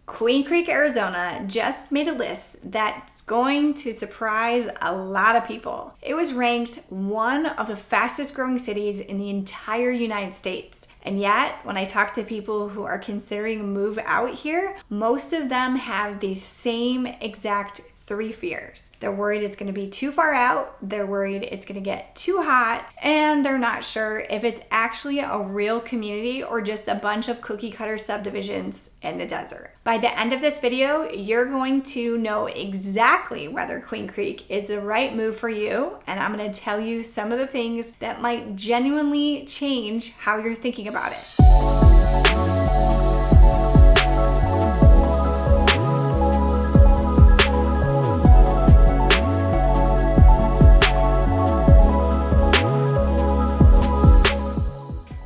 Queen Creek, Arizona just made a list that's going to surprise a lot of people. It was ranked one of the fastest growing cities in the entire United States. And yet, when I talk to people who are considering a move out here, most of them have the same exact 3 fears. They're worried it's going to be too far out, they're worried it's going to get too hot, and they're not sure if it's actually a real community or just a bunch of cookie cutter subdivisions in the desert. By the end of this video, you're going to know exactly whether Queen Creek is the right move for you, and I'm going to tell you some of the things that might genuinely change how you're thinking about it.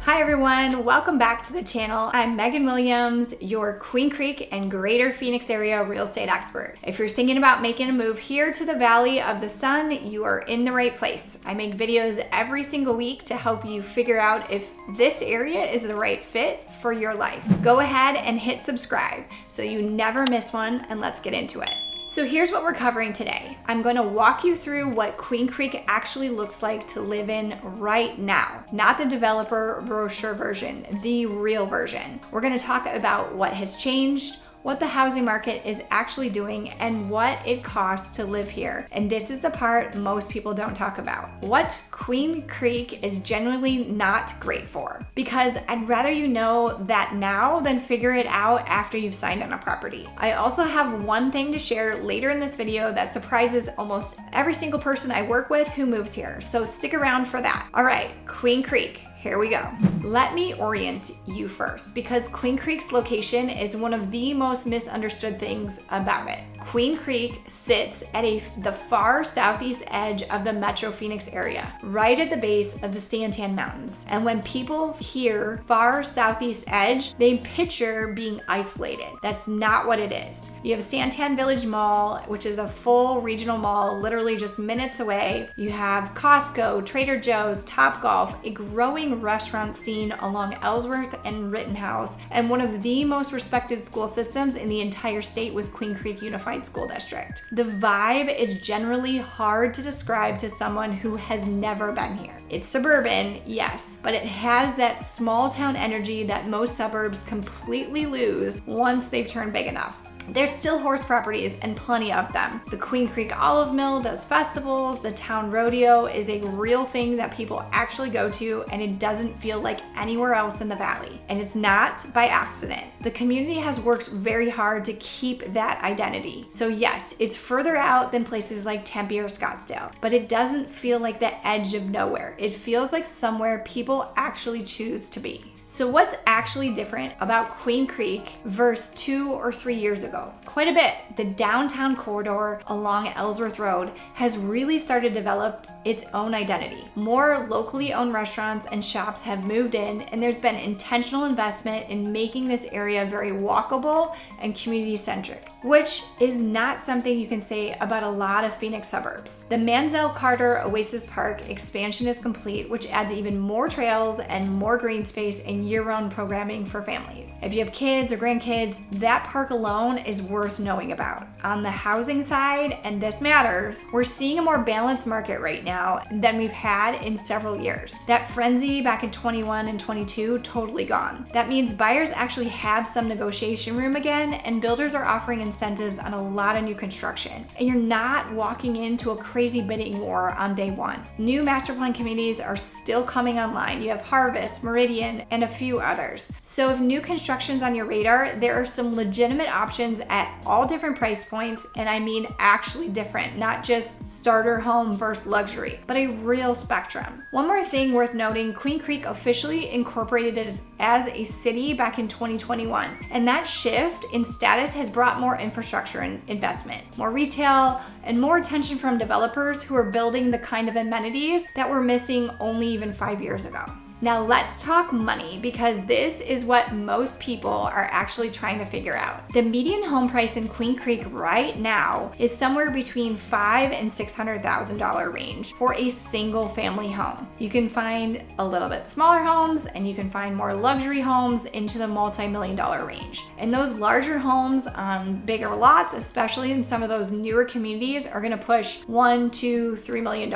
Hi everyone, welcome back to the channel. I'm Megan Williams, your Queen Creek and Greater Phoenix area real estate expert. If you're thinking about making a move here to the Valley of the Sun, you are in the right place. I make videos every single week to help you figure out if this area is the right fit for your life. Go ahead and hit subscribe so you never miss one, and let's get into it. So here's what we're covering today. I'm going to walk you through what Queen Creek actually looks like to live in right now. Not the developer brochure version, the real version. We're going to talk about what has changed, what the housing market is actually doing, and what it costs to live here. And this is the part most people don't talk about. What Queen Creek is genuinely not great for. Because I'd rather you know that now than figure it out after you've signed on a property. I also have one thing to share later in this video that surprises almost every single person I work with who moves here. So stick around for that. All right, Queen Creek. Here we go. Let me orient you first, because Queen Creek's location is one of the most misunderstood things about it. Queen Creek sits at the far southeast edge of the Metro Phoenix area, right at the base of the Santan Mountains. And when people hear far southeast edge, they picture being isolated. That's not what it is. You have Santan Village Mall, which is a full regional mall, literally just minutes away. You have Costco, Trader Joe's, Topgolf, a growing restaurant scene along Ellsworth and Rittenhouse, and one of the most respected school systems in the entire state with Queen Creek Unified School District. The vibe is generally hard to describe to someone who has never been here. It's suburban, yes, but it has that small town energy that most suburbs completely lose once they've turned big enough. There's still horse properties and plenty of them. The Queen Creek Olive Mill does festivals. The town rodeo is a real thing that people actually go to, and it doesn't feel like anywhere else in the valley. And it's not by accident. The community has worked very hard to keep that identity. So yes, it's further out than places like Tempe or Scottsdale, but it doesn't feel like the edge of nowhere. It feels like somewhere people actually choose to be. So what's actually different about Queen Creek versus 2 or 3 years ago? Quite a bit. The downtown corridor along Ellsworth Road has really started to develop its own identity. More locally owned restaurants and shops have moved in, and there's been intentional investment in making this area very walkable and community-centric, which is not something you can say about a lot of Phoenix suburbs. The Mansell Carter Oasis Park expansion is complete, which adds even more trails and more green space and year-round programming for families. If you have kids or grandkids, that park alone is worth knowing about. On the housing side, and this matters, we're seeing a more balanced market right now than we've had in several years. That frenzy back in 21 and 22, totally gone. That means buyers actually have some negotiation room again, and builders are offering incentives on a lot of new construction. And you're not walking into a crazy bidding war on day one. New master plan communities are still coming online. You have Harvest, Meridian, and a few others. So if new construction's on your radar, there are some legitimate options at all different price points, and I mean actually different, not just starter home versus luxury, but a real spectrum. One more thing worth noting, Queen Creek officially incorporated it as a city back in 2021, and that shift in status has brought more infrastructure and investment, more retail, and more attention from developers who are building the kind of amenities that were missing only even 5 years ago. Now let's talk money, because this is what most people are actually trying to figure out. The median home price in Queen Creek right now is somewhere between $500,000 and $600,000 range for a single family home. You can find a little bit smaller homes and you can find more luxury homes into the multi-million dollar range. And those larger homes on bigger lots, especially in some of those newer communities, are gonna push $1, $2, $3 million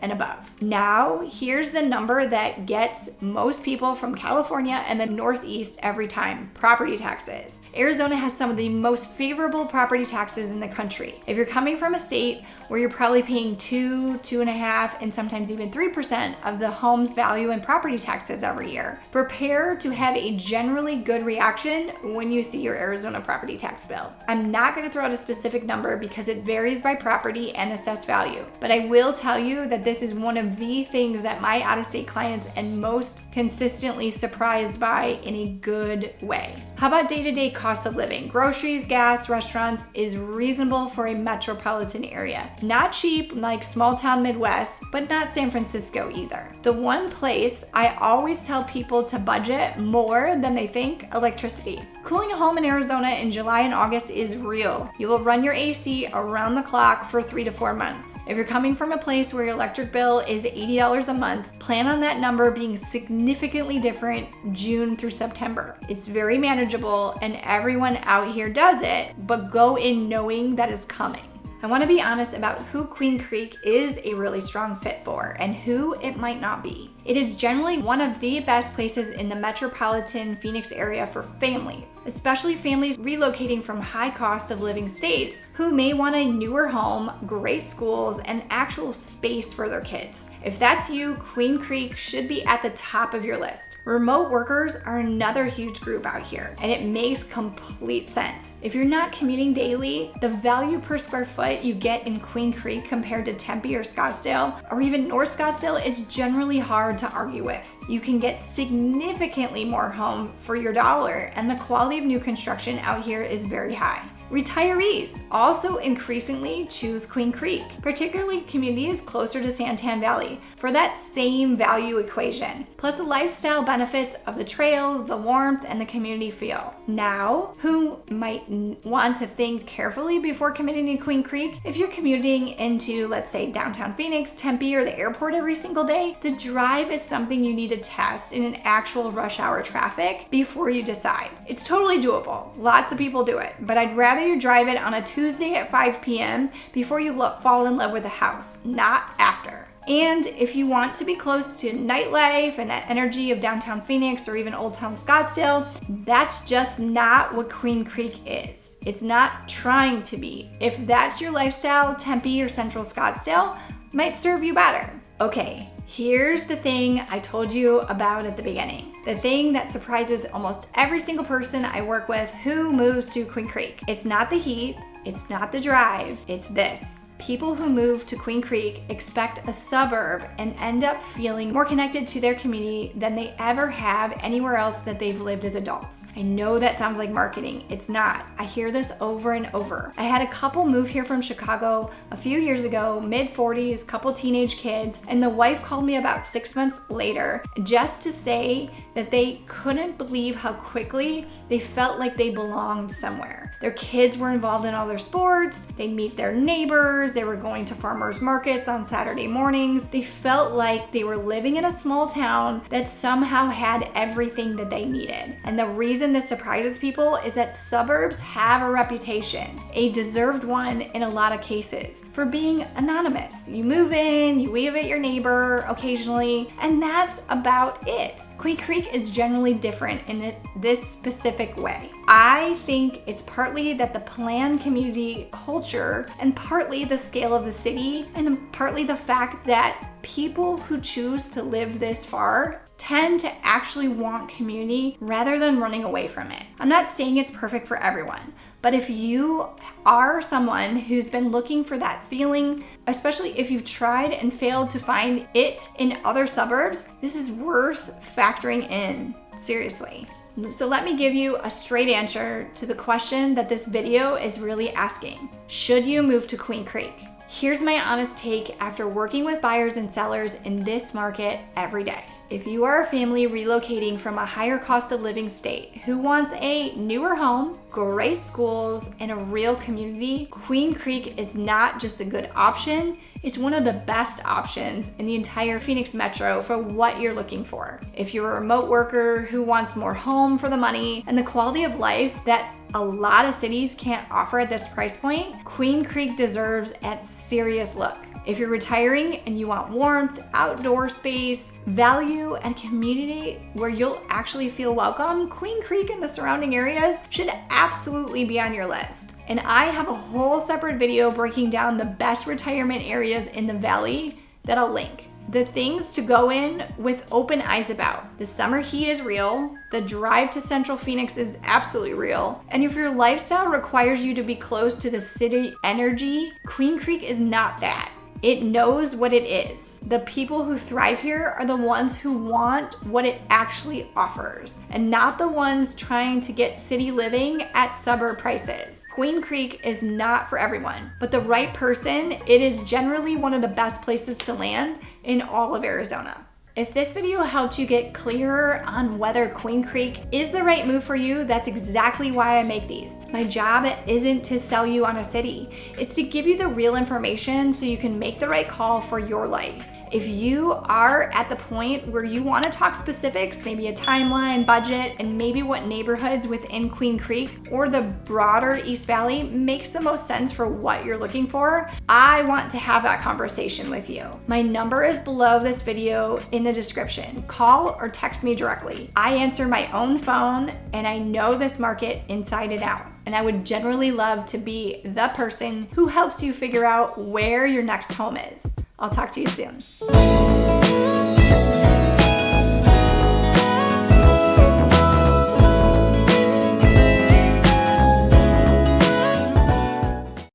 and above. Now, here's the number that gets most people from California and the Northeast every time: property taxes. Arizona has some of the most favorable property taxes in the country. If you're coming from a state where you're probably paying 2, 2.5, and sometimes even 3% of the home's value in property taxes every year, prepare to have a generally good reaction when you see your Arizona property tax bill. I'm not going to throw out a specific number because it varies by property and assessed value, but I will tell you that this is one of the things that my out-of-state clients and most consistently surprised by in a good way. How about day-to-day cost of living? Groceries, gas, restaurants is reasonable for a metropolitan area. Not cheap like small town Midwest, but not San Francisco either. The one place I always tell people to budget more than they think: electricity. Cooling a home in Arizona in July and August is real. You will run your AC around the clock for 3 to 4 months. If you're coming from a place where your electric bill is $80 a month, plan on that number being significantly different June through September. It's very manageable and everyone out here does it, but go in knowing that it's coming. I want to be honest about who Queen Creek is a really strong fit for and who it might not be. It is generally one of the best places in the metropolitan Phoenix area for families, especially families relocating from high cost of living states who may want a newer home, great schools, and actual space for their kids. If that's you, Queen Creek should be at the top of your list. Remote workers are another huge group out here, and it makes complete sense. If you're not commuting daily, the value per square foot you get in Queen Creek compared to Tempe or Scottsdale, or even North Scottsdale, it's generally hard to argue with. You can get significantly more home for your dollar, and the quality of new construction out here is very high. Retirees also increasingly choose Queen Creek, particularly communities closer to Santan Valley, for that same value equation, plus the lifestyle benefits of the trails, the warmth, and the community feel. Now, who might want to think carefully before committing to Queen Creek? If you're commuting into, let's say, downtown Phoenix, Tempe, or the airport every single day, the drive is something you need to test in an actual rush hour traffic before you decide. It's totally doable. Lots of people do it, but I'd rather you drive it on a Tuesday at 5 p.m. before you fall in love with the house, not after. And if you want to be close to nightlife and that energy of downtown Phoenix or even Old Town Scottsdale, that's just not what Queen Creek is. It's not trying to be. If that's your lifestyle, Tempe or Central Scottsdale might serve you better. Okay, here's the thing I told you about at the beginning. The thing that surprises almost every single person I work with who moves to Queen Creek. It's not the heat, it's not the drive, it's this. People who move to Queen Creek expect a suburb and end up feeling more connected to their community than they ever have anywhere else that they've lived as adults. I know that sounds like marketing. It's not. I hear this over and over. I had a couple move here from Chicago a few years ago, mid-40s, couple teenage kids, and the wife called me about 6 months later just to say that they couldn't believe how quickly they felt like they belonged somewhere. Their kids were involved in all their sports, they meet their neighbors, they were going to farmers markets on Saturday mornings. They felt like they were living in a small town that somehow had everything that they needed. And the reason this surprises people is that suburbs have a reputation, a deserved one in a lot of cases, for being anonymous. You move in, you wave at your neighbor occasionally, and that's about it. Queen Creek is generally different in this specific way. I think it's partly that the planned community culture and partly the scale of the city and partly the fact that people who choose to live this far tend to actually want community rather than running away from it. I'm not saying it's perfect for everyone, but if you are someone who's been looking for that feeling, especially if you've tried and failed to find it in other suburbs, this is worth factoring in seriously. So let me give you a straight answer to the question that this video is really asking. Should you move to Queen Creek? Here's my honest take after working with buyers and sellers in this market every day. If you are a family relocating from a higher cost of living state who wants a newer home, great schools, and a real community, Queen Creek is not just a good option, it's one of the best options in the entire Phoenix metro for what you're looking for. If you're a remote worker who wants more home for the money and the quality of life that a lot of cities can't offer at this price point, Queen Creek deserves a serious look. If you're retiring and you want warmth, outdoor space, value, and community where you'll actually feel welcome, Queen Creek and the surrounding areas should absolutely be on your list. And I have a whole separate video breaking down the best retirement areas in the Valley that I'll link. The things to go in with open eyes about. The summer heat is real, the drive to Central Phoenix is absolutely real, and if your lifestyle requires you to be close to the city energy, Queen Creek is not that. It knows what it is. The people who thrive here are the ones who want what it actually offers, and not the ones trying to get city living at suburb prices. Queen Creek is not for everyone, but the right person, it is generally one of the best places to land in all of Arizona. If this video helped you get clearer on whether Queen Creek is the right move for you, that's exactly why I make these. My job isn't to sell you on a city. It's to give you the real information so you can make the right call for your life. If you are at the point where you want to talk specifics, maybe a timeline, budget, and maybe what neighborhoods within Queen Creek or the broader East Valley makes the most sense for what you're looking for, I want to have that conversation with you. My number is below this video in the description. Call or text me directly. I answer my own phone and I know this market inside and out. And I would generally love to be the person who helps you figure out where your next home is. I'll talk to you soon.